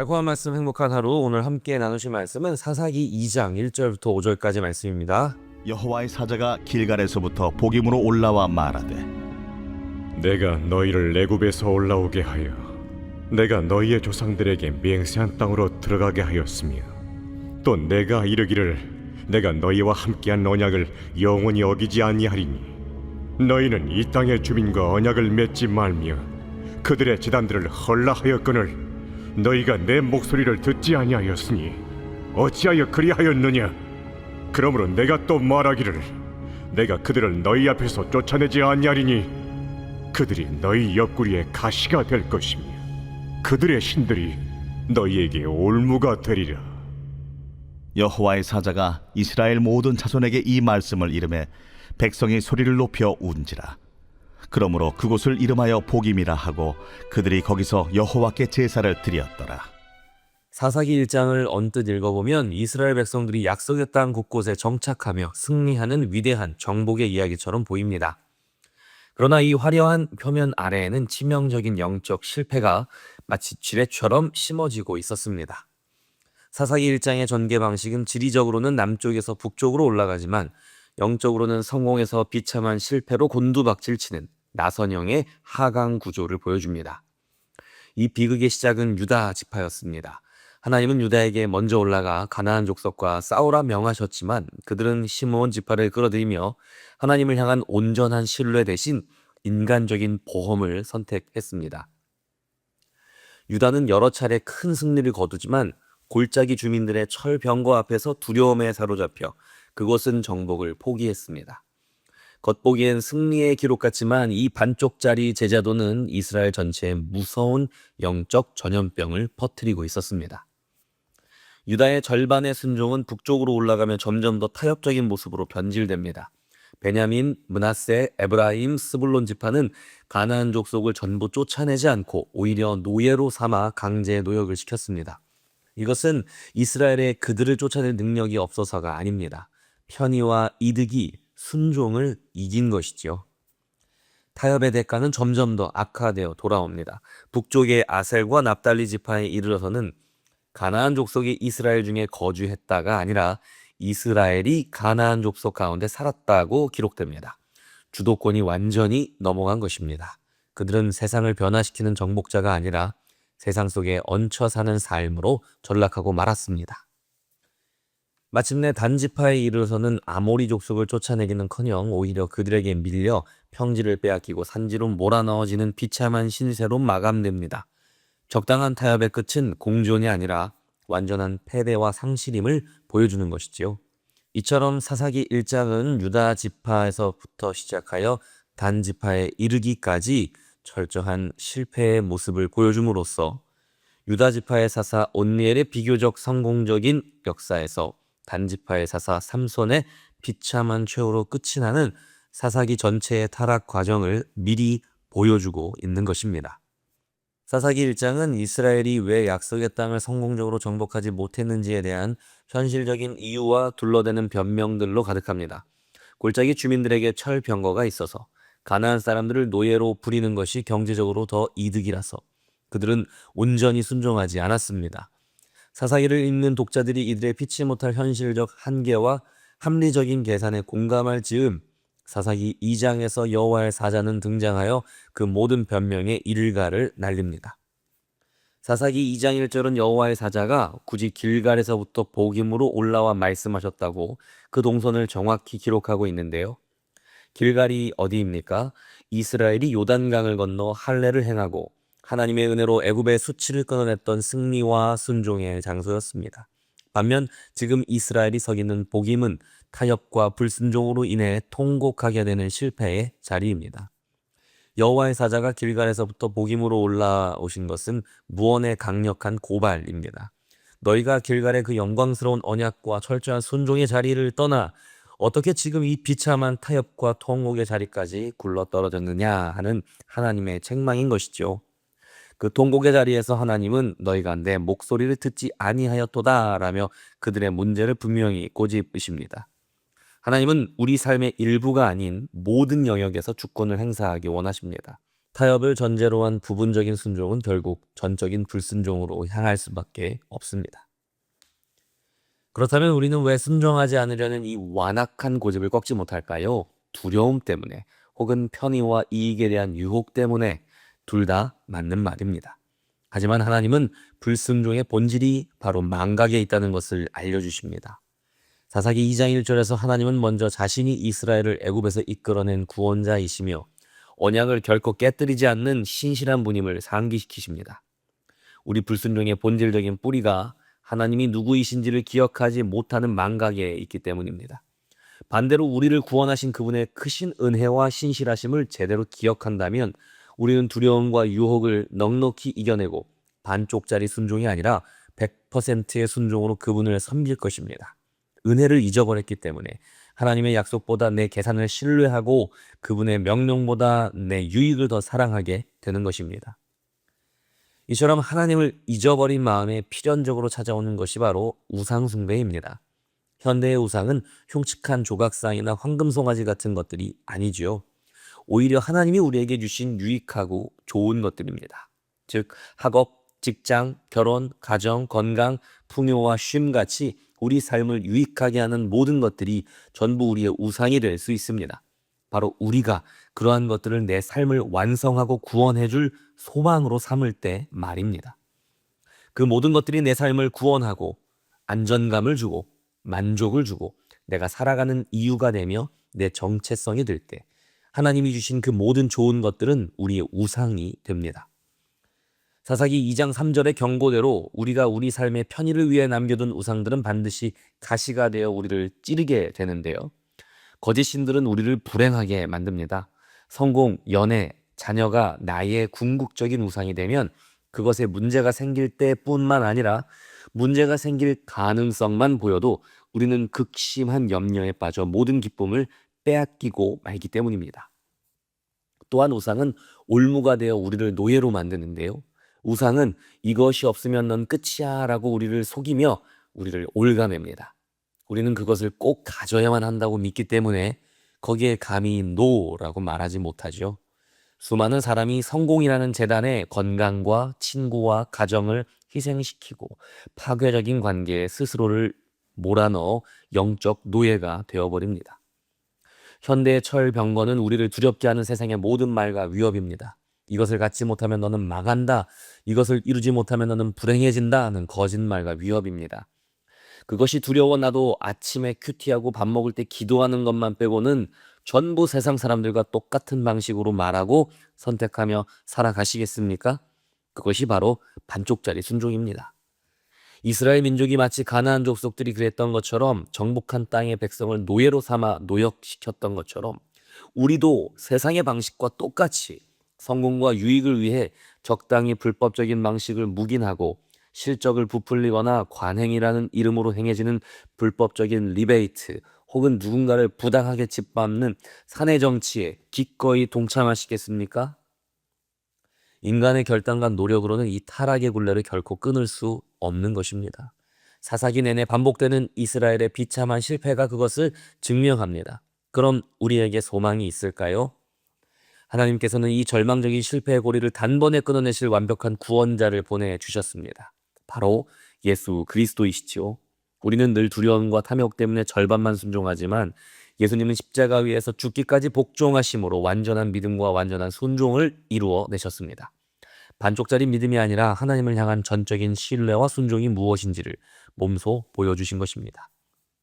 달콤한 말씀 행복한 하루. 오늘 함께 나누실 말씀은 사사기 2장 1절부터 5절까지 말씀입니다. 여호와의 사자가 길갈에서부터 복임으로 올라와 말하되 내가 너희를 애굽에서 올라오게 하여 내가 너희의 조상들에게 맹세한 땅으로 들어가게 하였으며 또 내가 이르기를 내가 너희와 함께한 언약을 영원히 어기지 아니하리니 너희는 이 땅의 주민과 언약을 맺지 말며 그들의 제단들을 헐라하였거늘 너희가 내 목소리를 듣지 아니하였으니 어찌하여 그리하였느냐. 그러므로 내가 또 말하기를 내가 그들을 너희 앞에서 쫓아내지 아니하리니 그들이 너희 옆구리에 가시가 될 것이며 그들의 신들이 너희에게 올무가 되리라. 여호와의 사자가 이스라엘 모든 자손에게 이 말씀을 이르매 백성이 소리를 높여 운지라. 그러므로 그곳을 이름하여 복임이라 하고 그들이 거기서 여호와께 제사를 드렸더라. 사사기 1장을 언뜻 읽어보면 이스라엘 백성들이 약속의 땅 곳곳에 정착하며 승리하는 위대한 정복의 이야기처럼 보입니다. 그러나 이 화려한 표면 아래에는 치명적인 영적 실패가 마치 지뢰처럼 심어지고 있었습니다. 사사기 1장의 전개 방식은 지리적으로는 남쪽에서 북쪽으로 올라가지만 영적으로는 성공에서 비참한 실패로 곤두박질치는 나선형의 하강 구조를 보여줍니다. 이 비극의 시작은 유다 지파였습니다. 하나님은 유다에게 먼저 올라가 가나안 족속과 싸우라 명하셨지만 그들은 시므온 지파를 끌어들이며 하나님을 향한 온전한 신뢰 대신 인간적인 보험을 선택했습니다. 유다는 여러 차례 큰 승리를 거두지만 골짜기 주민들의 철병거 앞에서 두려움에 사로잡혀 그곳은 정복을 포기했습니다. 겉보기엔 승리의 기록 같지만 이 반쪽짜리 제자도는 이스라엘 전체에 무서운 영적 전염병을 퍼뜨리고 있었습니다. 유다의 절반의 순종은 북쪽으로 올라가며 점점 더 타협적인 모습으로 변질됩니다. 베냐민, 므낫세, 에브라임, 스불론 지파는 가나안 족속을 전부 쫓아내지 않고 오히려 노예로 삼아 강제 노역을 시켰습니다. 이것은 이스라엘의 그들을 쫓아낼 능력이 없어서가 아닙니다. 편의와 이득이 순종을 이긴 것이지요. 타협의 대가는 점점 더 악화되어 돌아옵니다. 북쪽의 아셀과 납달리 지파에 이르러서는 가나안 족속이 이스라엘 중에 거주했다가 아니라 이스라엘이 가나안 족속 가운데 살았다고 기록됩니다. 주도권이 완전히 넘어간 것입니다. 그들은 세상을 변화시키는 정복자가 아니라 세상 속에 얹혀 사는 삶으로 전락하고 말았습니다. 마침내 단 지파에 이르러서는 아모리 족속을 쫓아내기는커녕 오히려 그들에게 밀려 평지를 빼앗기고 산지로 몰아넣어지는 비참한 신세로 마감됩니다. 적당한 타협의 끝은 공존이 아니라 완전한 패배와 상실임을 보여주는 것이지요. 이처럼 사사기 1장은 유다 지파에서부터 시작하여 단 지파에 이르기까지 철저한 실패의 모습을 보여줌으로써 유다 지파의 사사 온니엘의 비교적 성공적인 역사에서 단 지파의 사사 삼손의 비참한 최후로 끝이 나는 사사기 전체의 타락 과정을 미리 보여주고 있는 것입니다. 사사기 1장은 이스라엘이 왜 약속의 땅을 성공적으로 정복하지 못했는지에 대한 현실적인 이유와 둘러대는 변명들로 가득합니다. 골짜기 주민들에게 철병거가 있어서 가나안 사람들을 노예로 부리는 것이 경제적으로 더 이득이라서 그들은 온전히 순종하지 않았습니다. 사사기를 읽는 독자들이 이들의 피치 못할 현실적 한계와 합리적인 계산에 공감할 즈음 사사기 2장에서 여호와의 사자는 등장하여 그 모든 변명의 일가를 날립니다. 사사기 2장 1절은 여호와의 사자가 굳이 길갈에서부터 복임으로 올라와 말씀하셨다고 그 동선을 정확히 기록하고 있는데요. 길갈이 어디입니까? 이스라엘이 요단강을 건너 할례를 행하고 하나님의 은혜로 애굽의 수치를 끊어냈던 승리와 순종의 장소였습니다. 반면 지금 이스라엘이 서기는 복임은 타협과 불순종으로 인해 통곡하게 되는 실패의 자리입니다. 여호와의 사자가 길갈에서부터 복임으로 올라오신 것은 무언의 강력한 고발입니다. 너희가 길갈의 그 영광스러운 언약과 철저한 순종의 자리를 떠나 어떻게 지금 이 비참한 타협과 통곡의 자리까지 굴러떨어졌느냐 하는 하나님의 책망인 것이죠. 그 통곡의 자리에서 하나님은 너희가 내 목소리를 듣지 아니하였도다 라며 그들의 문제를 분명히 꼬집으십니다. 하나님은 우리 삶의 일부가 아닌 모든 영역에서 주권을 행사하기 원하십니다. 타협을 전제로 한 부분적인 순종은 결국 전적인 불순종으로 향할 수밖에 없습니다. 그렇다면 우리는 왜 순종하지 않으려는 이 완악한 고집을 꺾지 못할까요? 두려움 때문에 혹은 편의와 이익에 대한 유혹 때문에 둘 다 맞는 말입니다. 하지만 하나님은 불순종의 본질이 바로 망각에 있다는 것을 알려주십니다. 사사기 2장 1절에서 하나님은 먼저 자신이 이스라엘을 애굽에서 이끌어낸 구원자이시며 언약을 결코 깨뜨리지 않는 신실한 분임을 상기시키십니다. 우리 불순종의 본질적인 뿌리가 하나님이 누구이신지를 기억하지 못하는 망각에 있기 때문입니다. 반대로 우리를 구원하신 그분의 크신 은혜와 신실하심을 제대로 기억한다면 우리는 두려움과 유혹을 넉넉히 이겨내고 반쪽짜리 순종이 아니라 100%의 순종으로 그분을 섬길 것입니다. 은혜를 잊어버렸기 때문에 하나님의 약속보다 내 계산을 신뢰하고 그분의 명령보다 내 유익을 더 사랑하게 되는 것입니다. 이처럼 하나님을 잊어버린 마음에 필연적으로 찾아오는 것이 바로 우상 숭배입니다. 현대의 우상은 흉측한 조각상이나 황금송아지 같은 것들이 아니지요. 오히려 하나님이 우리에게 주신 유익하고 좋은 것들입니다. 즉 학업, 직장, 결혼, 가정, 건강, 풍요와 쉼같이 우리 삶을 유익하게 하는 모든 것들이 전부 우리의 우상이 될 수 있습니다. 바로 우리가 그러한 것들을 내 삶을 완성하고 구원해줄 소망으로 삼을 때 말입니다. 그 모든 것들이 내 삶을 구원하고 안전감을 주고 만족을 주고 내가 살아가는 이유가 되며 내 정체성이 될 때 하나님이 주신 그 모든 좋은 것들은 우리의 우상이 됩니다. 사사기 2장 3절의 경고대로 우리가 우리 삶의 편의를 위해 남겨둔 우상들은 반드시 가시가 되어 우리를 찌르게 되는데요. 거짓 신들은 우리를 불행하게 만듭니다. 성공, 연애, 자녀가 나의 궁극적인 우상이 되면 그것에 문제가 생길 때뿐만 아니라 문제가 생길 가능성만 보여도 우리는 극심한 염려에 빠져 모든 기쁨을 빼앗기고 말기 때문입니다. 또한 우상은 올무가 되어 우리를 노예로 만드는데요. 우상은 이것이 없으면 넌 끝이야 라고 우리를 속이며 우리를 올가맵니다. 우리는 그것을 꼭 가져야만 한다고 믿기 때문에 거기에 감히 노라고 말하지 못하죠. 수많은 사람이 성공이라는 재단에 건강과 친구와 가정을 희생시키고 파괴적인 관계에 스스로를 몰아넣어 영적 노예가 되어버립니다. 현대의 철병거는 우리를 두렵게 하는 세상의 모든 말과 위협입니다. 이것을 갖지 못하면 너는 망한다. 이것을 이루지 못하면 너는 불행해진다 하는 거짓말과 위협입니다. 그것이 두려워 나도 아침에 큐티하고 밥 먹을 때 기도하는 것만 빼고는 전부 세상 사람들과 똑같은 방식으로 말하고 선택하며 살아가시겠습니까? 그것이 바로 반쪽짜리 순종입니다. 이스라엘 민족이 마치 가나안 족속들이 그랬던 것처럼 정복한 땅의 백성을 노예로 삼아 노역시켰던 것처럼 우리도 세상의 방식과 똑같이 성공과 유익을 위해 적당히 불법적인 방식을 묵인하고 실적을 부풀리거나 관행이라는 이름으로 행해지는 불법적인 리베이트 혹은 누군가를 부당하게 짓밟는 사내 정치에 기꺼이 동참하시겠습니까? 인간의 결단과 노력으로는 이 타락의 굴레를 결코 끊을 수 없는 것입니다. 사사기 내내 반복되는 이스라엘의 비참한 실패가 그것을 증명합니다. 그럼 우리에게 소망이 있을까요? 하나님께서는 이 절망적인 실패의 고리를 단번에 끊어내실 완벽한 구원자를 보내주셨습니다. 바로 예수 그리스도이시지요. 우리는 늘 두려움과 탐욕 때문에 절반만 순종하지만 예수님은 십자가 위에서 죽기까지 복종하심으로 완전한 믿음과 완전한 순종을 이루어 내셨습니다. 반쪽짜리 믿음이 아니라 하나님을 향한 전적인 신뢰와 순종이 무엇인지를 몸소 보여주신 것입니다.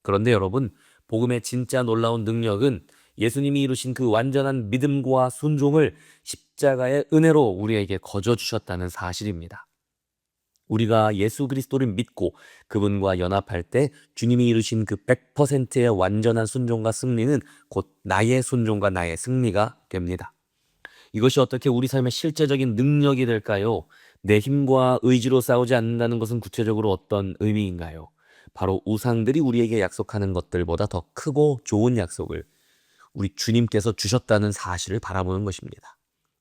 그런데 여러분, 복음의 진짜 놀라운 능력은 예수님이 이루신 그 완전한 믿음과 순종을 십자가의 은혜로 우리에게 거저 주셨다는 사실입니다. 우리가 예수 그리스도를 믿고 그분과 연합할 때 주님이 이루신 그 100%의 완전한 순종과 승리는 곧 나의 순종과 나의 승리가 됩니다. 이것이 어떻게 우리 삶의 실제적인 능력이 될까요? 내 힘과 의지로 싸우지 않는다는 것은 구체적으로 어떤 의미인가요? 바로 우상들이 우리에게 약속하는 것들보다 더 크고 좋은 약속을 우리 주님께서 주셨다는 사실을 바라보는 것입니다.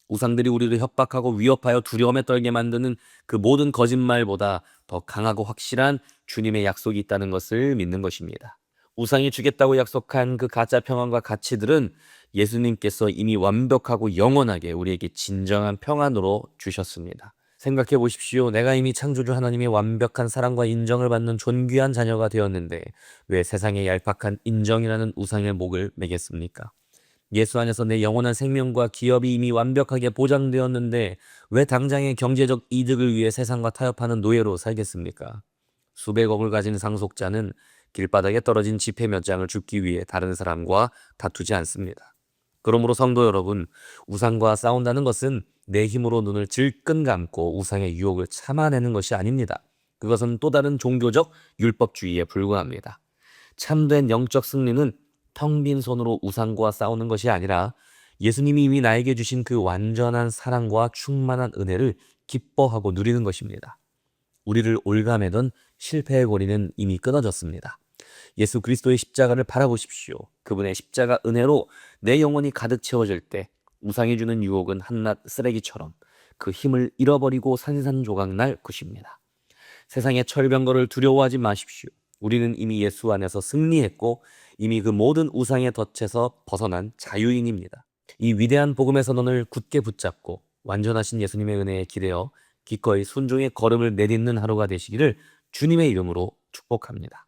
우상들이 우리를 협박하고 위협하여 두려움에 떨게 만드는 그 모든 거짓말보다 더 강하고 확실한 주님의 약속이 있다는 것을 믿는 것입니다. 우상이 주겠다고 약속한 그 가짜 평안과 가치들은 예수님께서 이미 완벽하고 영원하게 우리에게 진정한 평안으로 주셨습니다. 생각해 보십시오. 내가 이미 창조주 하나님의 완벽한 사랑과 인정을 받는 존귀한 자녀가 되었는데 왜 세상의 얄팍한 인정이라는 우상의 목을 매겠습니까? 예수 안에서 내 영원한 생명과 기업이 이미 완벽하게 보장되었는데 왜 당장의 경제적 이득을 위해 세상과 타협하는 노예로 살겠습니까? 수백억을 가진 상속자는 길바닥에 떨어진 지폐 몇 장을 줍기 위해 다른 사람과 다투지 않습니다. 그러므로 성도 여러분, 우상과 싸운다는 것은 내 힘으로 눈을 질끈 감고 우상의 유혹을 참아내는 것이 아닙니다. 그것은 또 다른 종교적 율법주의에 불과합니다. 참된 영적 승리는 텅 빈 손으로 우상과 싸우는 것이 아니라 예수님이 이미 나에게 주신 그 완전한 사랑과 충만한 은혜를 기뻐하고 누리는 것입니다. 우리를 올가매던 실패의 고리는 이미 끊어졌습니다. 예수 그리스도의 십자가를 바라보십시오. 그분의 십자가 은혜로 내 영혼이 가득 채워질 때 우상이 주는 유혹은 한낱 쓰레기처럼 그 힘을 잃어버리고 산산조각 날 것입니다. 세상의 철병거를 두려워하지 마십시오. 우리는 이미 예수 안에서 승리했고 이미 그 모든 우상의 덫에서 벗어난 자유인입니다. 이 위대한 복음의 선언을 굳게 붙잡고 완전하신 예수님의 은혜에 기대어 기꺼이 순종의 걸음을 내딛는 하루가 되시기를 주님의 이름으로 축복합니다.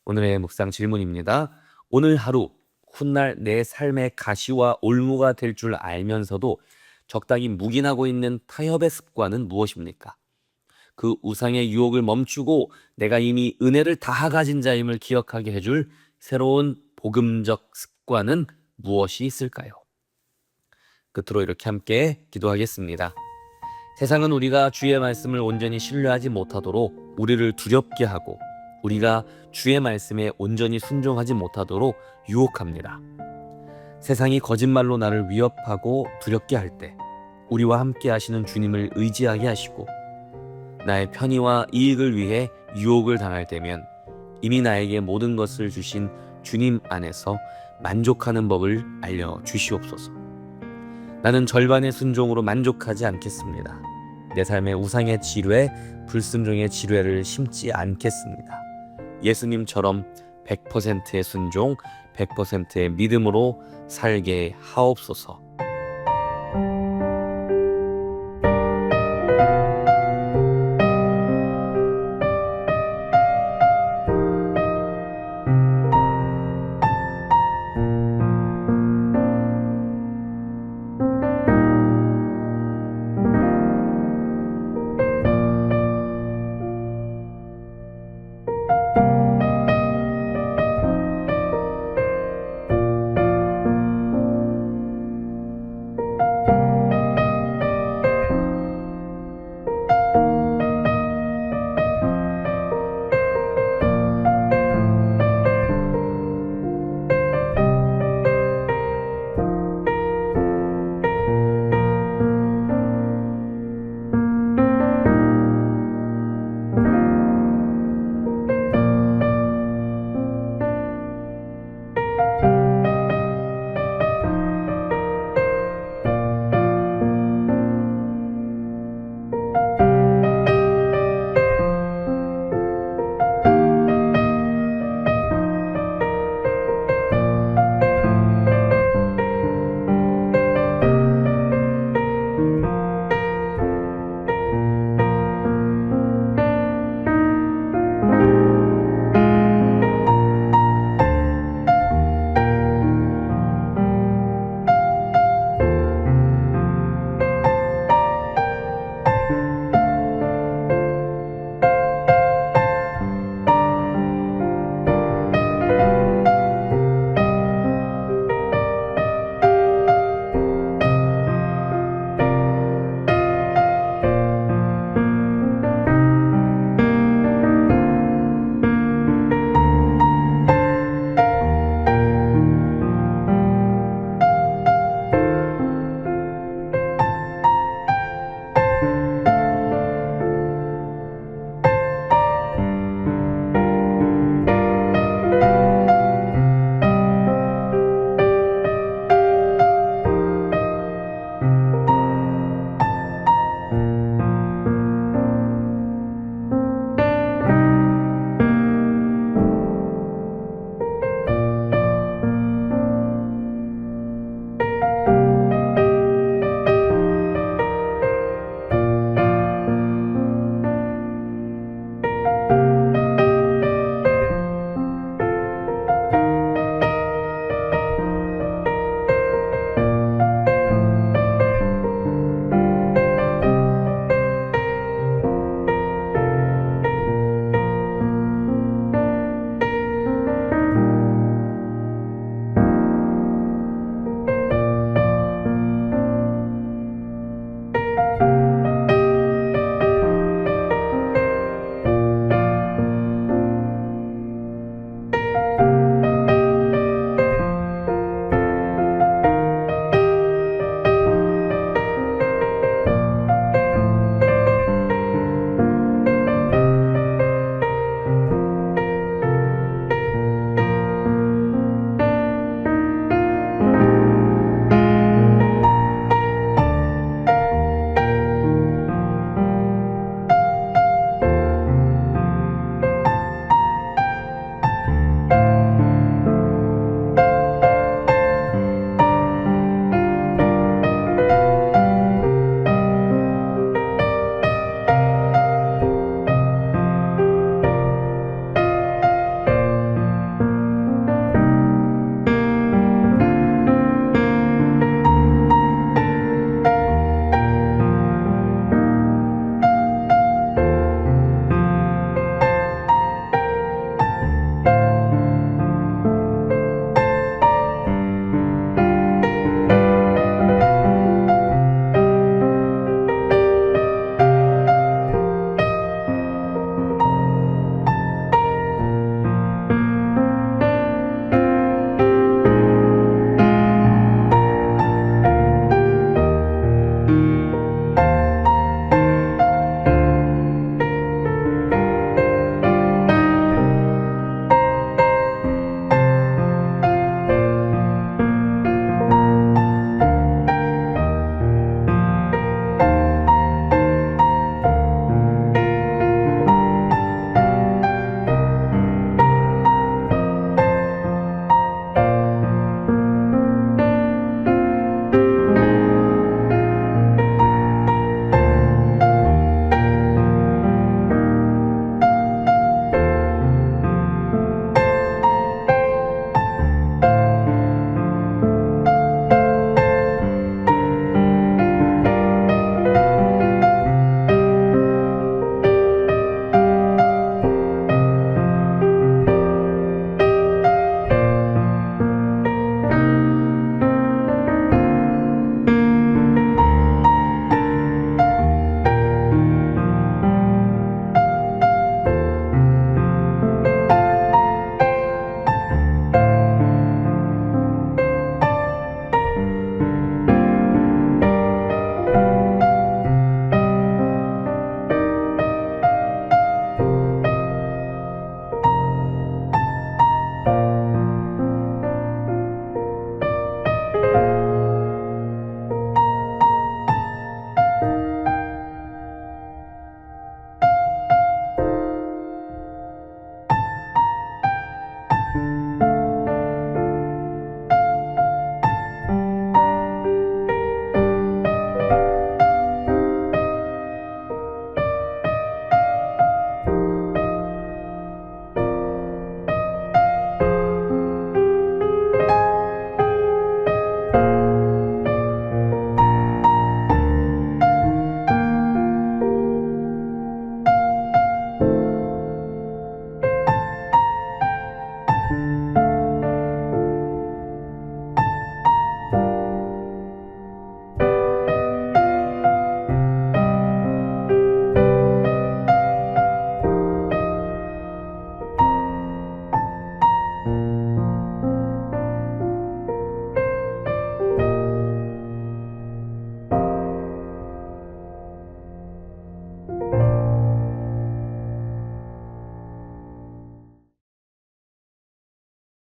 오늘의 묵상 질문입니다. 오늘 하루 훗날 내 삶의 가시와 올무가 될 줄 알면서도 적당히 묵인하고 있는 타협의 습관은 무엇입니까? 그 우상의 유혹을 멈추고 내가 이미 은혜를 다 가진 자임을 기억하게 해줄 새로운 복음적 습관은 무엇이 있을까요? 끝으로 이렇게 함께 기도하겠습니다. 세상은 우리가 주의 말씀을 온전히 신뢰하지 못하도록 우리를 두렵게 하고 우리가 주의 말씀에 온전히 순종하지 못하도록 유혹합니다. 세상이 거짓말로 나를 위협하고 두렵게 할 때 우리와 함께 하시는 주님을 의지하게 하시고 나의 편의와 이익을 위해 유혹을 당할 때면 이미 나에게 모든 것을 주신 주님 안에서 만족하는 법을 알려주시옵소서. 나는 절반의 순종으로 만족하지 않겠습니다. 내 삶의 우상의 지뢰, 불순종의 지뢰를 심지 않겠습니다. 예수님처럼 100%의 순종, 100%의 믿음으로 살게 하옵소서.